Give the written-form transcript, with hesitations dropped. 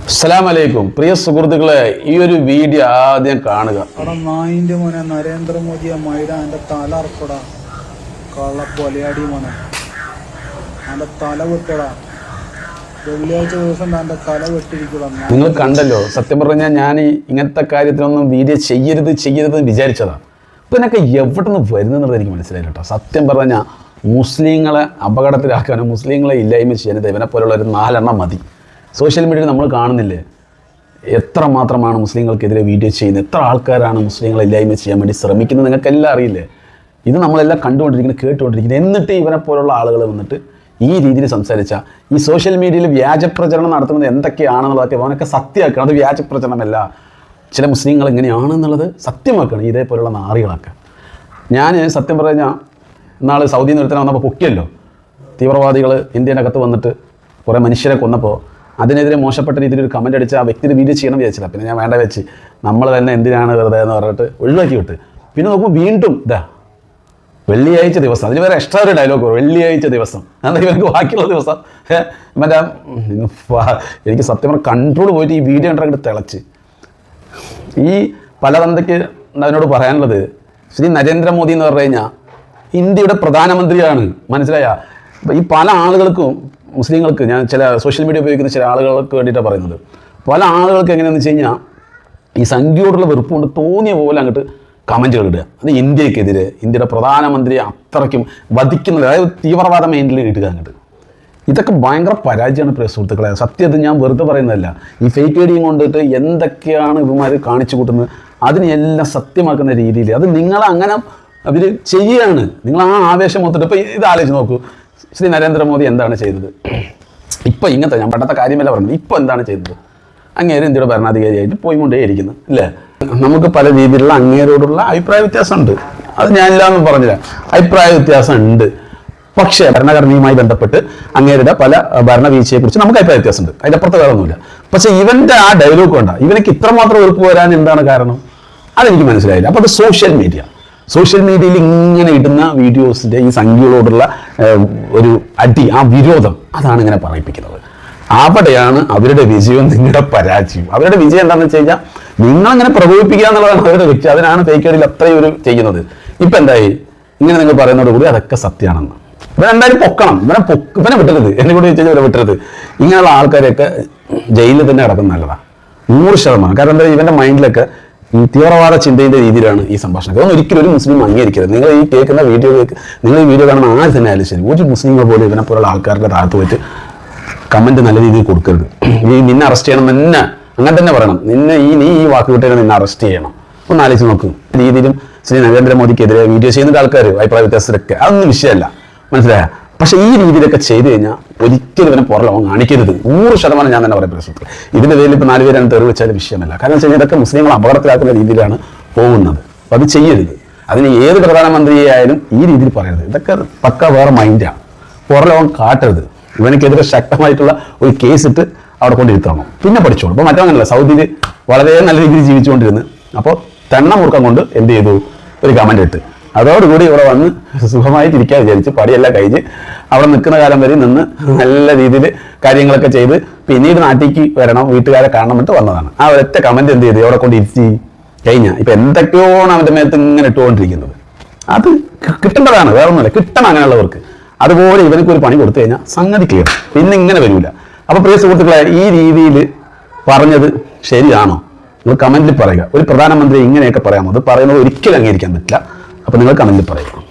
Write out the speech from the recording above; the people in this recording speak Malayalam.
അസ്സലാമലൈക്കും പ്രിയ സുഹൃത്തുക്കളെ, ഈ ഒരു വീഡിയോ ആദ്യം കാണുക. നായിന്റെ മോനെ നരേന്ദ്രമോദിയെ മൈരാന്റെ തല അറക്കടാ, കള്ള കൊലയാടി മോനെ, അവന്റെ തല വെട്ടടാ. വെള്ളിയാഴ്ച ദിവസം അവന്റെ തല വെട്ടിരിക്കടാ. നിങ്ങൾ കണ്ടല്ലോ, സത്യം പറഞ്ഞാൽ ഞാൻ ഇങ്ങനത്തെ കാര്യത്തിലൊന്നും വീഡിയോ ചെയ്യരുത് വിചാരിച്ചതാണ്. ഇപ്പം എന്നൊക്കെ എവിടെ നിന്ന് വരുന്നെന്നുള്ളത് എനിക്ക് മനസ്സിലായില്ല കേട്ടോ. സത്യം പറഞ്ഞാൽ മുസ്ലിങ്ങളെ അപകടത്തിലാക്കാനും മുസ്ലിങ്ങളെ ഇല്ലായ്മ ചെയ്യാനും ഇവനെ പോലുള്ള ഒരു 4 എണ്ണം മതി. സോഷ്യൽ മീഡിയയിൽ നമ്മൾ കാണുന്നില്ലേ എത്ര മാത്രമാണ് മുസ്ലിങ്ങൾക്കെതിരെ വീഡിയോ ചെയ്യുന്നത്, എത്ര ആൾക്കാരാണ് മുസ്ലിങ്ങളെ ഇല്ലായ്മ ചെയ്യാൻ വേണ്ടി ശ്രമിക്കുന്നത്. നിങ്ങൾക്കെല്ലാം അറിയില്ലേ? ഇത് നമ്മളെല്ലാം കണ്ടുകൊണ്ടിരിക്കുന്നത്, കേട്ടുകൊണ്ടിരിക്കുന്നത്. എന്നിട്ട് ഇവനെ പോലുള്ള ആളുകൾ വന്നിട്ട് ഈ രീതിയിൽ സംസാരിച്ച ഈ സോഷ്യൽ മീഡിയയിൽ വ്യാജപ്രചരണം നടത്തുന്നത് എന്തൊക്കെയാണെന്നുള്ളതൊക്കെ അവനൊക്കെ സത്യമാക്കണം. അത് വ്യാജപ്രചരണമല്ല, ചില മുസ്ലിങ്ങൾ എങ്ങനെയാണെന്നുള്ളത് സത്യമാക്കണം ഇതേപോലുള്ള നാറികളൊക്കെ. ഞാൻ സത്യം പറഞ്ഞാൽ ഇന്നാൾ സൗദിയിൽ നിന്ന് ഒരുത്തനെ വന്നപ്പോൾ പൊക്കിയല്ലോ, തീവ്രവാദികൾ ഇന്ത്യനകത്ത് വന്നിട്ട് കുറേ മനുഷ്യരെ കൊന്നപ്പോൾ അതിനെതിരെ മോശപ്പെട്ട രീതിയിൽ ഒരു കമൻ്റ് അടിച്ച് ആ വ്യക്തിയുടെ വീഡിയോ ചെയ്യണം വിചാരിച്ചില്ല. പിന്നെ ഞാൻ വേണ്ട വെച്ച് നമ്മൾ തന്നെ എന്തിനാണ് വെറുതെ എന്ന് പറഞ്ഞിട്ട് ഒഴിവാക്കി വിട്ട്. പിന്നെ നോക്കുമ്പോൾ വീണ്ടും വെള്ളിയാഴ്ച ദിവസം, അതിന് വേറെ എക്സ്ട്രാ ഒരു ഡയലോഗ്, വെള്ളിയാഴ്ച ദിവസം എന്നാൽ ഇവർക്ക് ബാക്കിയുള്ള ദിവസം മറ്റേ എനിക്ക് സത്യം പറഞ്ഞാൽ കൺട്രോൾ പോയിട്ട് ഈ വീഡിയോ കണ്ടിട്ട് തിളച്ച്. ഈ പലതന്തയ്ക്ക് അതിനോട് പറയാനുള്ളത്, ശ്രീ നരേന്ദ്രമോദി എന്ന് പറഞ്ഞു കഴിഞ്ഞാൽ ഇന്ത്യയുടെ പ്രധാനമന്ത്രിയാണ്, മനസ്സിലായ? ഈ പല ആളുകൾക്കും മുസ്ലിങ്ങൾക്ക്, ഞാൻ ചില സോഷ്യൽ മീഡിയ ഉപയോഗിക്കുന്ന ചില ആളുകൾക്ക് വേണ്ടിയിട്ടാണ് പറയുന്നത്, പല ആളുകൾക്ക് എങ്ങനെയാണെന്ന് വെച്ച് കഴിഞ്ഞാൽ ഈ സംഖ്യയോടുള്ള വെറുപ്പ് കൊണ്ട് തോന്നിയ പോലെ അങ്ങോട്ട് കമൻറ്റുകൾ ഇടുക. അത് ഇന്ത്യക്കെതിരെ ഇന്ത്യയുടെ പ്രധാനമന്ത്രിയെ അത്രയ്ക്കും വധിക്കുന്നത്, അതായത് തീവ്രവാദ മൈൻഡിൽ ഇടുക അങ്ങോട്ട്. ഇതൊക്കെ ഭയങ്കര പരാജയമാണ് പ്രിയ സുഹൃത്തുക്കളെ. സത്യം ഞാൻ വെറുതെ പറയുന്നതല്ല. ഈ ഫേക്ക് ഐഡിയും കൊണ്ടിട്ട് എന്തൊക്കെയാണ് ഇവന്മാർ കാണിച്ചു കൂട്ടുന്നത്, അതിനെല്ലാം സത്യമാക്കുന്ന രീതിയിൽ അത് നിങ്ങളങ്ങനെ അവർ ചെയ്യുകയാണ്. നിങ്ങൾ ആ ആവേശം മൊത്തം ഇപ്പോൾ ഇത് ആലോചിച്ച് നോക്കൂ. ശ്രീ നരേന്ദ്രമോദി എന്താണ് ചെയ്തത്? ഇപ്പോൾ ഇങ്ങനത്തെ, ഞാൻ പണ്ടത്തെ കാര്യമല്ല പറഞ്ഞത്, ഇപ്പോൾ എന്താണ് ചെയ്തത്? അങ്ങേര് ഇന്ത്യയുടെ ഭരണാധികാരിയായിട്ട് പോയിക്കൊണ്ടേയിരിക്കുന്നു അല്ലേ? നമുക്ക് പല രീതിയിലുള്ള അങ്ങേരോടുള്ള അഭിപ്രായ വ്യത്യാസമുണ്ട്, അത് ഞാനില്ലാന്ന് പറഞ്ഞില്ല, അഭിപ്രായ വ്യത്യാസം ഉണ്ട്. പക്ഷേ ഭരണഘടനയുമായി ബന്ധപ്പെട്ട് അങ്ങേരുടെ പല ഭരണവീഴ്ചയെക്കുറിച്ച് നമുക്ക് അഭിപ്രായ വ്യത്യാസമുണ്ട്, അതിനപ്പുറത്ത് വേറെ ഒന്നുമില്ല. പക്ഷേ ഇവൻ്റെ ആ ഡയലോഗ് വേണ്ട, ഇവനക്ക് ഇത്രമാത്രം വെറുപ്പ് വരാൻ എന്താണ് കാരണം? അതെനിക്ക് മനസ്സിലായില്ല. അപ്പോൾ അത് സോഷ്യൽ മീഡിയയിൽ ഇങ്ങനെ ഇടുന്ന വീഡിയോസിൻ്റെ ഈ സംഖ്യകളോടുള്ള ഒരു അടി, ആ വിരോധം, അതാണ് ഇങ്ങനെ പറയിപ്പിക്കുന്നത്. അവിടെയാണ് അവരുടെ വിജയവും നിങ്ങളുടെ പരാജയവും. അവരുടെ വിജയം എന്താണെന്ന് വെച്ച് കഴിഞ്ഞാൽ നിങ്ങളങ്ങനെ പ്രകോപിപ്പിക്കുക എന്നുള്ളതാണ് അവരുടെ വ്യക്തി. അതിനാണ് ഫേക്ക് ഐഡിയിൽ അത്രയും ഒരു ചെയ്യുന്നത്. ഇപ്പം എന്തായി? ഇങ്ങനെ നിങ്ങൾ പറയുന്നതോടുകൂടി അതൊക്കെ സത്യമാണെന്ന് ഇവനെന്തായാലും പൊക്കണം. ഇവനെ വിട്ടരുത്, എന്നെ കൂടി വെച്ചാൽ ഇവരെ വിട്ടരുത്. ഇങ്ങനെയുള്ള ആൾക്കാരെയൊക്കെ ജയിലിൽ തന്നെ കിടക്കുന്നത് നല്ലതാണ്, 100%. കാരണം എന്താ, ഇവൻ്റെ മൈൻഡിലൊക്കെ ഈ തീവ്രവാദ ചിന്തയുടെ രീതിയിലാണ് ഈ സംഭാഷണം. അതൊന്നും ഒരിക്കലും ഒരു മുസ്ലിം അംഗീകരിക്കരുത്. നിങ്ങൾ ഈ കേൾക്കുന്ന നിങ്ങൾ ഈ വീഡിയോ കാണുന്ന ആര് തന്നെ ആയാലും ശരി, ഒരു മുസ്ലിങ്ങൾ പോലും ഇവനെ പോലുള്ള ആൾക്കാരുടെ താഴത്ത് പോയിട്ട് കമൻറ്റ് നല്ല രീതിയിൽ കൊടുക്കരുത്. നിന്നെ അറസ്റ്റ് ചെയ്യണം തന്നെ, അങ്ങനെ തന്നെ പറയണം. നീ ഈ വാക്ക് വിട്ടേനെ നിന്നെ അറസ്റ്റ് ചെയ്യണം. ഒന്ന് ആലോചിച്ച് നോക്കും. രീതിയിലും ശ്രീ നരേന്ദ്രമോദിക്കെതിരെ വീഡിയോ ചെയ്യുന്ന ആൾക്കാർ അഭിപ്രായ വ്യത്യാസത്തിലൊക്കെ അതൊന്നും വിഷയമല്ല, മനസ്സിലായ? പക്ഷേ ഈ രീതിയിലൊക്കെ ചെയ്തു കഴിഞ്ഞാൽ ഒരിക്കലും ഇവനെ പുറലോകം കാണിക്കരുത്. 100% ഞാൻ തന്നെ പറയാം പ്രശ്നത്തിൽ. ഇതിൻ്റെ പേരിൽ ഇപ്പോൾ 4 പേരാണ് തെറി വെച്ചാലും വിഷയമല്ല. കാരണം വെച്ച് കഴിഞ്ഞാൽ ഇതൊക്കെ മുസ്ലിങ്ങളെ അപകടത്തിലാക്കുന്ന രീതിയിലാണ് പോകുന്നത്. അപ്പോൾ അത് ചെയ്യരുത്. അതിന് ഏത് പ്രധാനമന്ത്രിയെ ആയാലും ഈ രീതിയിൽ പറയരുത്. ഇതൊക്കെ പക്ക വേറെ മൈൻഡാണ്, പുറലോകം കാട്ടരുത്. ഇവനക്കെതിരെ ശക്തമായിട്ടുള്ള ഒരു കേസ് ഇട്ട് അവിടെ കൊണ്ടിരുത്തണം, പിന്നെ പഠിച്ചോളൂ. അപ്പോൾ മറ്റൊന്നല്ല, സൗദിയിൽ വളരെ നല്ല രീതിയിൽ ജീവിച്ചുകൊണ്ടിരുന്നു. അപ്പോൾ തെണ്ണ മുറുക്കം കൊണ്ട് എന്ത് ചെയ്തു, ഒരു കമൻ്റ് ഇട്ട് അതോടുകൂടി ഇവിടെ വന്ന് സുഖമായിട്ടിരിക്കാൻ വിചാരിച്ച് പടിയെല്ലാം കഴിഞ്ഞ് അവിടെ നിൽക്കുന്ന കാലം വരെ നിന്ന് നല്ല രീതിയിൽ കാര്യങ്ങളൊക്കെ ചെയ്ത് പിന്നീട് നാട്ടിലേക്ക് വരണം, വീട്ടുകാരെ കാണണം എന്നിട്ട് വന്നതാണ്. ആ ഒരൊറ്റ കമൻറ്റ് എന്ത് ചെയ്തു, അവിടെ കൊണ്ട് ഇരുത്തി കഴിഞ്ഞാൽ ഇപ്പം എന്തൊക്കെയാണ് അവൻ്റെ മേത്ത് ഇങ്ങനെ ഇട്ടുകൊണ്ടിരിക്കുന്നത്. അത് കിട്ടേണ്ടതാണ്, വേറെ ഒന്നുമില്ല, കിട്ടണം അങ്ങനെയുള്ളവർക്ക്. അതുപോലെ ഇവനക്ക് ഒരു പണി കൊടുത്തു കഴിഞ്ഞാൽ സംഗതി ക്ലിയർ, പിന്നെ ഇങ്ങനെ വരില്ല. അപ്പോൾ പ്രിയ സുഹൃത്തുക്കളെ, ഈ രീതിയിൽ പറഞ്ഞത് ശരിയാണോ? നിങ്ങൾ കമൻറ്റിൽ പറയുക. ഒരു പ്രധാനമന്ത്രി ഇങ്ങനെയൊക്കെ പറയാമോ? അത് പറയുന്നത് ഒരിക്കലും അംഗീകരിക്കാൻ പറ്റില്ല. അപ്പോൾ നിങ്ങൾ കമൻറ്റിൽ പറയുക.